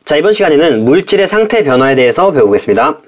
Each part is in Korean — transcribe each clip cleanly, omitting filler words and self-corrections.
자, 이번 시간에는 물질의 상태 변화에 대해서 배워보겠습니다.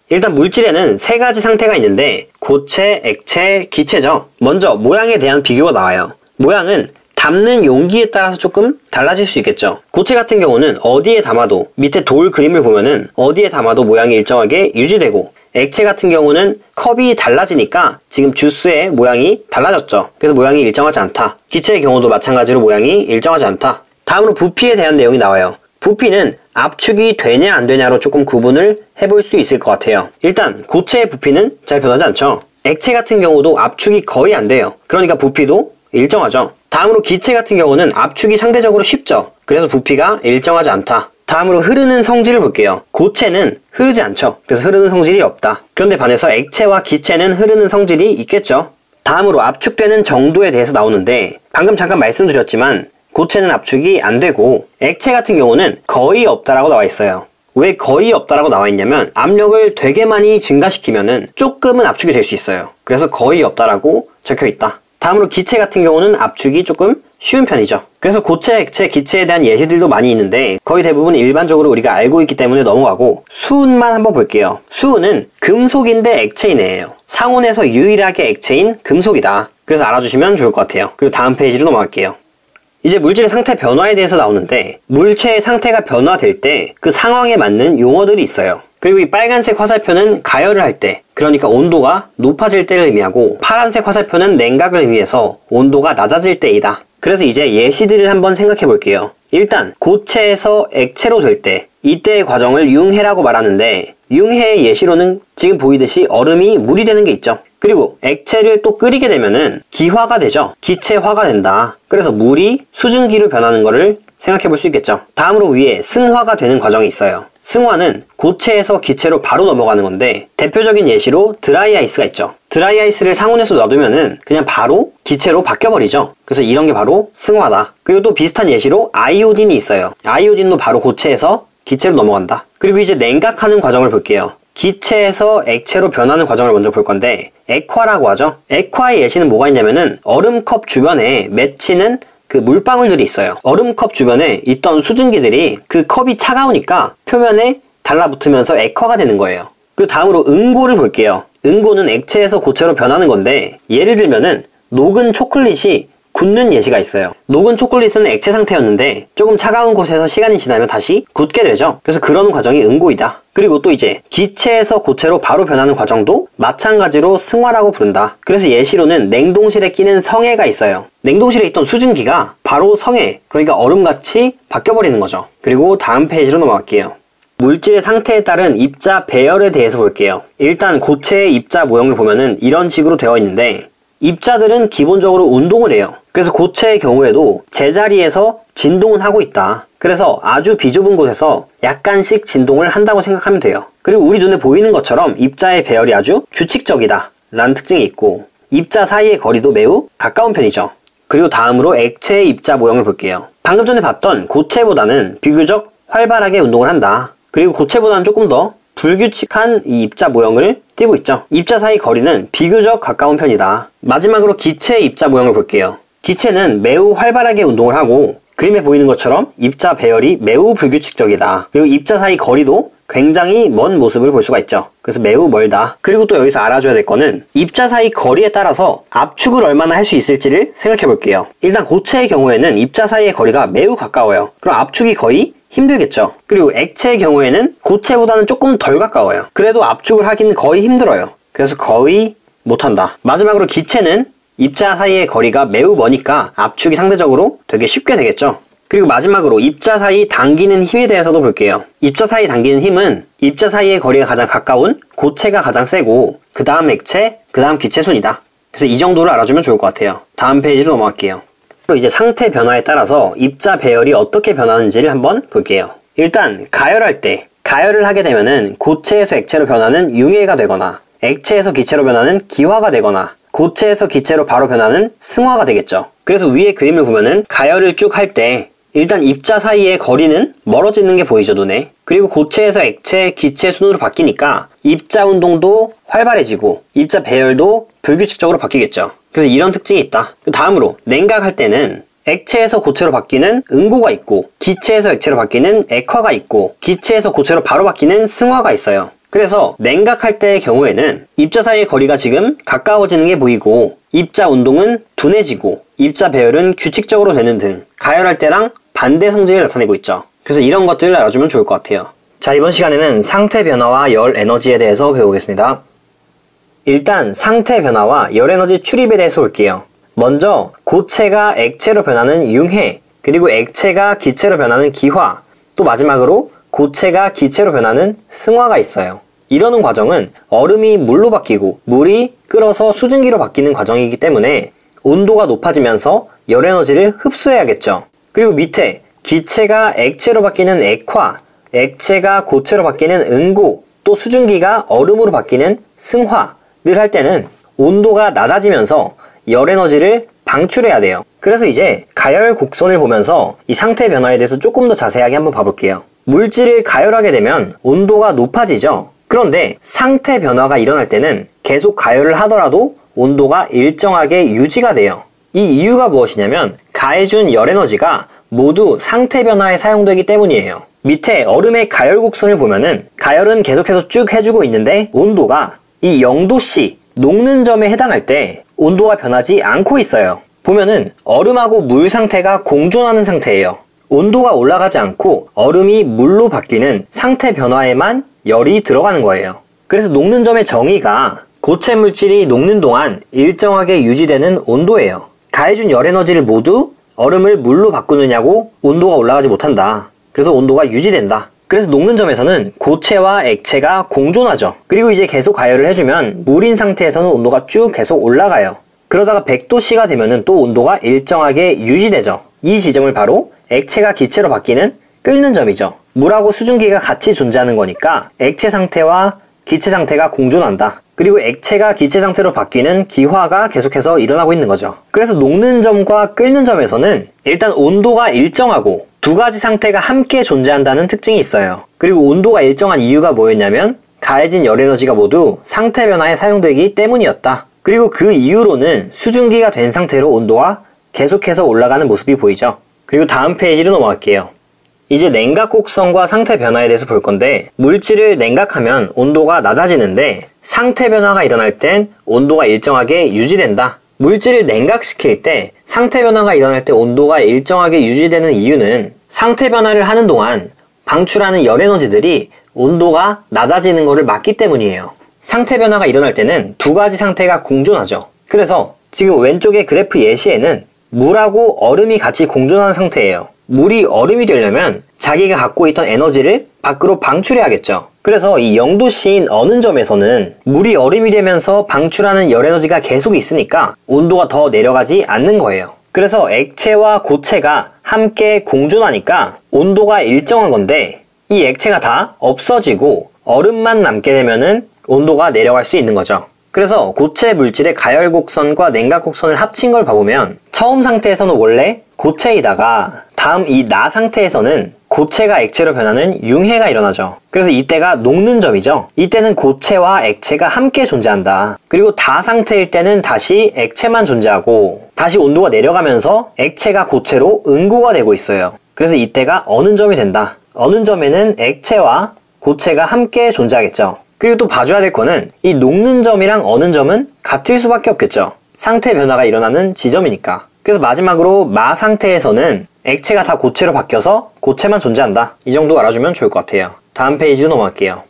일단 물질에는 세 가지 상태가 있는데 고체, 액체, 기체죠. 먼저 모양에 대한 비교가 나와요. 모양은 담는 용기에 따라서 조금 달라질 수 있겠죠. 고체 같은 경우는 어디에 담아도, 밑에 돌 그림을 보면은 어디에 담아도 모양이 일정하게 유지되고, 액체 같은 경우는 컵이 달라지니까 지금 주스의 모양이 달라졌죠. 그래서 모양이 일정하지 않다. 기체의 경우도 마찬가지로 모양이 일정하지 않다. 다음으로 부피에 대한 내용이 나와요. 부피는 압축이 되냐 안 되냐로 조금 구분을 해볼 수 있을 것 같아요. 일단 고체의 부피는 잘 변하지 않죠. 액체 같은 경우도 압축이 거의 안 돼요. 그러니까 부피도 일정하죠. 다음으로 기체 같은 경우는 압축이 상대적으로 쉽죠. 그래서 부피가 일정하지 않다. 다음으로 흐르는 성질을 볼게요. 고체는 흐르지 않죠. 그래서 흐르는 성질이 없다. 그런데 반해서 액체와 기체는 흐르는 성질이 있겠죠. 다음으로 압축되는 정도에 대해서 나오는데, 방금 잠깐 말씀드렸지만 고체는 압축이 안 되고 액체 같은 경우는 거의 없다라고 나와 있어요. 왜 거의 없다라고 나와 있냐면 압력을 되게 많이 증가시키면은 조금은 압축이 될 수 있어요. 그래서 거의 없다라고 적혀 있다. 다음으로 기체 같은 경우는 압축이 조금 쉬운 편이죠. 그래서 고체, 액체, 기체에 대한 예시들도 많이 있는데 거의 대부분 일반적으로 우리가 알고 있기 때문에 넘어가고, 수은만 한번 볼게요. 수은은 금속인데 액체이네요. 상온에서 유일하게 액체인 금속이다. 그래서 알아주시면 좋을 것 같아요. 그리고 다음 페이지로 넘어갈게요. 이제 물질의 상태 변화에 대해서 나오는데, 물체의 상태가 변화될 때 그 상황에 맞는 용어들이 있어요. 그리고 이 빨간색 화살표는 가열을 할 때, 그러니까 온도가 높아질 때를 의미하고, 파란색 화살표는 냉각을 의미해서 온도가 낮아질 때이다. 그래서 이제 예시들을 한번 생각해 볼게요. 일단 고체에서 액체로 될 때, 이때의 과정을 융해라고 말하는데, 융해의 예시로는 지금 보이듯이 얼음이 물이 되는 게 있죠. 그리고 액체를 또 끓이게 되면은 기화가 되죠. 기체화가 된다. 그래서 물이 수증기로 변하는 거를 생각해 볼 수 있겠죠. 다음으로 위에 승화가 되는 과정이 있어요. 승화는 고체에서 기체로 바로 넘어가는 건데, 대표적인 예시로 드라이 아이스가 있죠. 드라이 아이스를 상온에서 놔두면은 그냥 바로 기체로 바뀌어버리죠. 그래서 이런 게 바로 승화다. 그리고 또 비슷한 예시로 아이오딘이 있어요. 아이오딘도 바로 고체에서 기체로 넘어간다. 그리고 이제 냉각하는 과정을 볼게요. 기체에서 액체로 변하는 과정을 먼저 볼 건데, 액화라고 하죠. 액화의 예시는 뭐가 있냐면은 얼음컵 주변에 맺히는 그 물방울들이 있어요. 얼음컵 주변에 있던 수증기들이 그 컵이 차가우니까 표면에 달라붙으면서 액화가 되는 거예요. 그 다음으로 응고를 볼게요. 응고는 액체에서 고체로 변하는 건데, 예를 들면은 녹은 초콜릿이 굳는 예시가 있어요. 녹은 초콜릿은 액체 상태였는데 조금 차가운 곳에서 시간이 지나면 다시 굳게 되죠. 그래서 그런 과정이 응고이다. 그리고 또 이제 기체에서 고체로 바로 변하는 과정도 마찬가지로 승화라고 부른다. 그래서 예시로는 냉동실에 끼는 성해가 있어요. 냉동실에 있던 수증기가 바로 성해, 그러니까 얼음같이 바뀌어버리는 거죠. 그리고 다음 페이지로 넘어갈게요. 물질의 상태에 따른 입자 배열에 대해서 볼게요. 일단 고체의 입자 모형을 보면은 이런 식으로 되어 있는데, 입자들은 기본적으로 운동을 해요. 그래서 고체의 경우에도 제자리에서 진동은 하고 있다. 그래서 아주 비좁은 곳에서 약간씩 진동을 한다고 생각하면 돼요. 그리고 우리 눈에 보이는 것처럼 입자의 배열이 아주 규칙적이다 라는 특징이 있고, 입자 사이의 거리도 매우 가까운 편이죠. 그리고 다음으로 액체의 입자 모형을 볼게요. 방금 전에 봤던 고체보다는 비교적 활발하게 운동을 한다. 그리고 고체보다는 조금 더 불규칙한 이 입자 모형을 띠고 있죠. 입자 사이 거리는 비교적 가까운 편이다. 마지막으로 기체의 입자 모형을 볼게요. 기체는 매우 활발하게 운동을 하고, 그림에 보이는 것처럼 입자 배열이 매우 불규칙적이다. 그리고 입자 사이 거리도 굉장히 먼 모습을 볼 수가 있죠. 그래서 매우 멀다. 그리고 또 여기서 알아줘야 될 거는 입자 사이 거리에 따라서 압축을 얼마나 할 수 있을지를 생각해 볼게요. 일단 고체의 경우에는 입자 사이의 거리가 매우 가까워요. 그럼 압축이 거의 힘들겠죠. 그리고 액체의 경우에는 고체보다는 조금 덜 가까워요. 그래도 압축을 하기는 거의 힘들어요. 그래서 거의 못한다. 마지막으로 기체는 입자 사이의 거리가 매우 머니까 압축이 상대적으로 되게 쉽게 되겠죠. 그리고 마지막으로 입자 사이 당기는 힘에 대해서도 볼게요. 입자 사이 당기는 힘은 입자 사이의 거리가 가장 가까운 고체가 가장 세고, 그 다음 액체, 그 다음 기체 순이다. 그래서 이 정도를 알아주면 좋을 것 같아요. 다음 페이지로 넘어갈게요. 이제 상태 변화에 따라서 입자 배열이 어떻게 변하는지를 한번 볼게요. 일단 가열할 때, 가열을 하게 되면은 고체에서 액체로 변하는 융해가 되거나, 액체에서 기체로 변하는 기화가 되거나, 고체에서 기체로 바로 변하는 승화가 되겠죠. 그래서 위에 그림을 보면은 가열을 쭉 할 때 일단 입자 사이의 거리는 멀어지는 게 보이죠, 눈에. 그리고 고체에서 액체, 기체 순으로 바뀌니까 입자 운동도 활발해지고 입자 배열도 불규칙적으로 바뀌겠죠. 그래서 이런 특징이 있다. 다음으로 냉각할 때는 액체에서 고체로 바뀌는 응고가 있고, 기체에서 액체로 바뀌는 액화가 있고, 기체에서 고체로 바로 바뀌는 승화가 있어요. 그래서 냉각할 때의 경우에는 입자 사이의 거리가 지금 가까워지는 게 보이고, 입자 운동은 둔해지고, 입자 배열은 규칙적으로 되는 등 가열할 때랑 반대 성질을 나타내고 있죠. 그래서 이런 것들을 알아주면 좋을 것 같아요. 자, 이번 시간에는 상태 변화와 열 에너지에 대해서 배우겠습니다. 일단 상태 변화와 열 에너지 출입에 대해서 볼게요. 먼저 고체가 액체로 변하는 융해, 그리고 액체가 기체로 변하는 기화, 또 마지막으로 고체가 기체로 변하는 승화가 있어요. 이러는 과정은 얼음이 물로 바뀌고 물이 끓어서 수증기로 바뀌는 과정이기 때문에 온도가 높아지면서 열 에너지를 흡수해야겠죠. 그리고 밑에 기체가 액체로 바뀌는 액화, 액체가 고체로 바뀌는 응고, 또 수증기가 얼음으로 바뀌는 승화를 할 때는 온도가 낮아지면서 열 에너지를 방출해야 돼요. 그래서 이제 가열 곡선을 보면서 이 상태 변화에 대해서 조금 더 자세하게 한번 봐볼게요. 물질을 가열하게 되면 온도가 높아지죠. 그런데 상태 변화가 일어날 때는 계속 가열을 하더라도 온도가 일정하게 유지가 돼요. 이 이유가 무엇이냐면 가해준 열 에너지가 모두 상태 변화에 사용되기 때문이에요. 밑에 얼음의 가열 곡선을 보면은 가열은 계속해서 쭉 해주고 있는데 온도가 이 0도씨 녹는 점에 해당할 때 온도가 변하지 않고 있어요. 보면은 얼음하고 물 상태가 공존하는 상태예요. 온도가 올라가지 않고 얼음이 물로 바뀌는 상태 변화에만 열이 들어가는 거예요. 그래서 녹는 점의 정의가 고체 물질이 녹는 동안 일정하게 유지되는 온도예요. 가해준 열 에너지를 모두 얼음을 물로 바꾸느냐고 온도가 올라가지 못한다. 그래서 온도가 유지된다. 그래서 녹는 점에서는 고체와 액체가 공존하죠. 그리고 이제 계속 가열을 해주면 물인 상태에서는 온도가 쭉 계속 올라가요. 그러다가 100도씨가 되면은 또 온도가 일정하게 유지되죠. 이 지점을 바로 액체가 기체로 바뀌는 끓는 점이죠. 물하고 수증기가 같이 존재하는 거니까 액체 상태와 기체 상태가 공존한다. 그리고 액체가 기체 상태로 바뀌는 기화가 계속해서 일어나고 있는 거죠. 그래서 녹는 점과 끓는 점에서는 일단 온도가 일정하고 두 가지 상태가 함께 존재한다는 특징이 있어요. 그리고 온도가 일정한 이유가 뭐였냐면 가해진 열 에너지가 모두 상태 변화에 사용되기 때문이었다. 그리고 그 이후로는 수증기가 된 상태로 온도가 계속해서 올라가는 모습이 보이죠. 그리고 다음 페이지로 넘어갈게요. 이제 냉각 곡선과 상태 변화에 대해서 볼 건데, 물질을 냉각하면 온도가 낮아지는데 상태 변화가 일어날 땐 온도가 일정하게 유지된다. 물질을 냉각시킬 때 상태 변화가 일어날 때 온도가 일정하게 유지되는 이유는 상태 변화를 하는 동안 방출하는 열 에너지들이 온도가 낮아지는 것을 막기 때문이에요. 상태 변화가 일어날 때는 두 가지 상태가 공존하죠. 그래서 지금 왼쪽의 그래프 예시에는 물하고 얼음이 같이 공존하는 상태예요. 물이 얼음이 되려면 자기가 갖고 있던 에너지를 밖으로 방출해야겠죠. 그래서 이 0도씨인 어는 점에서는 물이 얼음이 되면서 방출하는 열 에너지가 계속 있으니까 온도가 더 내려가지 않는 거예요. 그래서 액체와 고체가 함께 공존하니까 온도가 일정한 건데, 이 액체가 다 없어지고 얼음만 남게 되면은 온도가 내려갈 수 있는 거죠. 그래서 고체 물질의 가열 곡선과 냉각 곡선을 합친 걸 봐보면 처음 상태에서는 원래 고체이다가 다음 이 나 상태에서는 고체가 액체로 변하는 융해가 일어나죠. 그래서 이때가 녹는 점이죠. 이때는 고체와 액체가 함께 존재한다. 그리고 다 상태일 때는 다시 액체만 존재하고 다시 온도가 내려가면서 액체가 고체로 응고가 되고 있어요. 그래서 이때가 어는 점이 된다. 어는 점에는 액체와 고체가 함께 존재하겠죠. 그리고 또 봐줘야 될 거는 이 녹는 점이랑 어는 점은 같을 수밖에 없겠죠. 상태 변화가 일어나는 지점이니까. 그래서 마지막으로 마 상태에서는 액체가 다 고체로 바뀌어서 고체만 존재한다. 이 정도 알아주면 좋을 것 같아요. 다음 페이지로 넘어갈게요.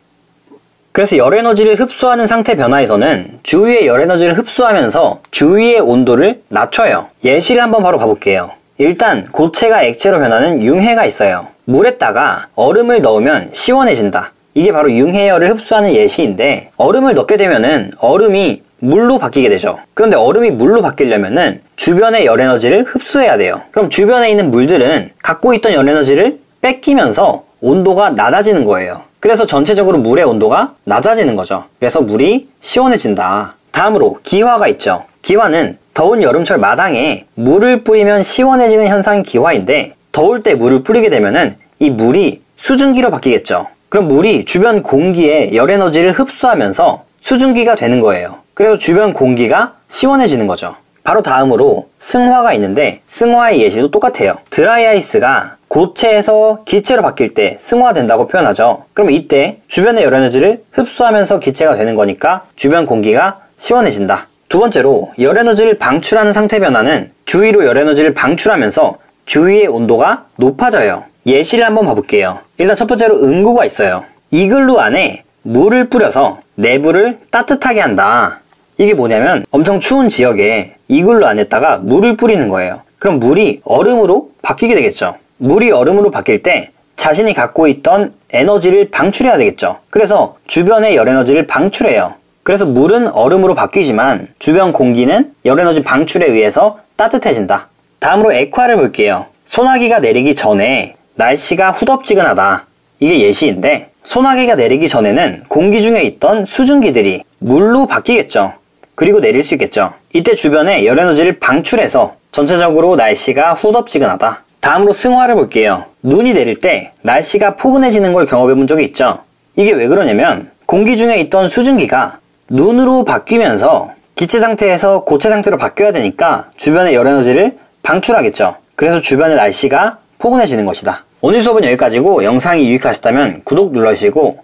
그래서 열 에너지를 흡수하는 상태 변화에서는 주위의 열 에너지를 흡수하면서 주위의 온도를 낮춰요. 예시를 한번 바로 봐볼게요. 일단 고체가 액체로 변하는 융해가 있어요. 물에다가 얼음을 넣으면 시원해진다. 이게 바로 융해열을 흡수하는 예시인데, 얼음을 넣게 되면은 얼음이 물로 바뀌게 되죠. 그런데 얼음이 물로 바뀌려면은 주변의 열 에너지를 흡수해야 돼요. 그럼 주변에 있는 물들은 갖고 있던 열 에너지를 뺏기면서 온도가 낮아지는 거예요. 그래서 전체적으로 물의 온도가 낮아지는 거죠. 그래서 물이 시원해진다. 다음으로 기화가 있죠. 기화는 더운 여름철 마당에 물을 뿌리면 시원해지는 현상이 기화인데, 더울 때 물을 뿌리게 되면은 이 물이 수증기로 바뀌겠죠. 그럼 물이 주변 공기의 열 에너지를 흡수하면서 수증기가 되는 거예요. 그래서 주변 공기가 시원해지는 거죠. 바로 다음으로 승화가 있는데 승화의 예시도 똑같아요. 드라이 아이스가 고체에서 기체로 바뀔 때 승화된다고 표현하죠. 그럼 이때 주변의 열 에너지를 흡수하면서 기체가 되는 거니까 주변 공기가 시원해진다. 두 번째로 열 에너지를 방출하는 상태 변화는 주위로 열 에너지를 방출하면서 주위의 온도가 높아져요. 예시를 한번 봐볼게요. 일단 첫 번째로 응고가 있어요. 이글루 안에 물을 뿌려서 내부를 따뜻하게 한다. 이게 뭐냐면 엄청 추운 지역에 이글루 안에다가 물을 뿌리는 거예요. 그럼 물이 얼음으로 바뀌게 되겠죠. 물이 얼음으로 바뀔 때 자신이 갖고 있던 에너지를 방출해야 되겠죠. 그래서 주변의 열 에너지를 방출해요. 그래서 물은 얼음으로 바뀌지만 주변 공기는 열 에너지 방출에 의해서 따뜻해진다. 다음으로 액화를 볼게요. 소나기가 내리기 전에 날씨가 후덥지근하다. 이게 예시인데 소나기가 내리기 전에는 공기 중에 있던 수증기들이 물로 바뀌겠죠. 그리고 내릴 수 있겠죠. 이때 주변에 열 에너지를 방출해서 전체적으로 날씨가 후덥지근하다. 다음으로 승화를 볼게요. 눈이 내릴 때 날씨가 포근해지는 걸 경험해 본 적이 있죠. 이게 왜 그러냐면 공기 중에 있던 수증기가 눈으로 바뀌면서 기체 상태에서 고체 상태로 바뀌어야 되니까 주변의 열 에너지를 방출하겠죠. 그래서 주변의 날씨가 포근해지는 것이다. 오늘 수업은 여기까지고 영상이 유익하셨다면 구독 눌러주시고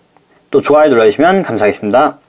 또 좋아요 눌러주시면 감사하겠습니다.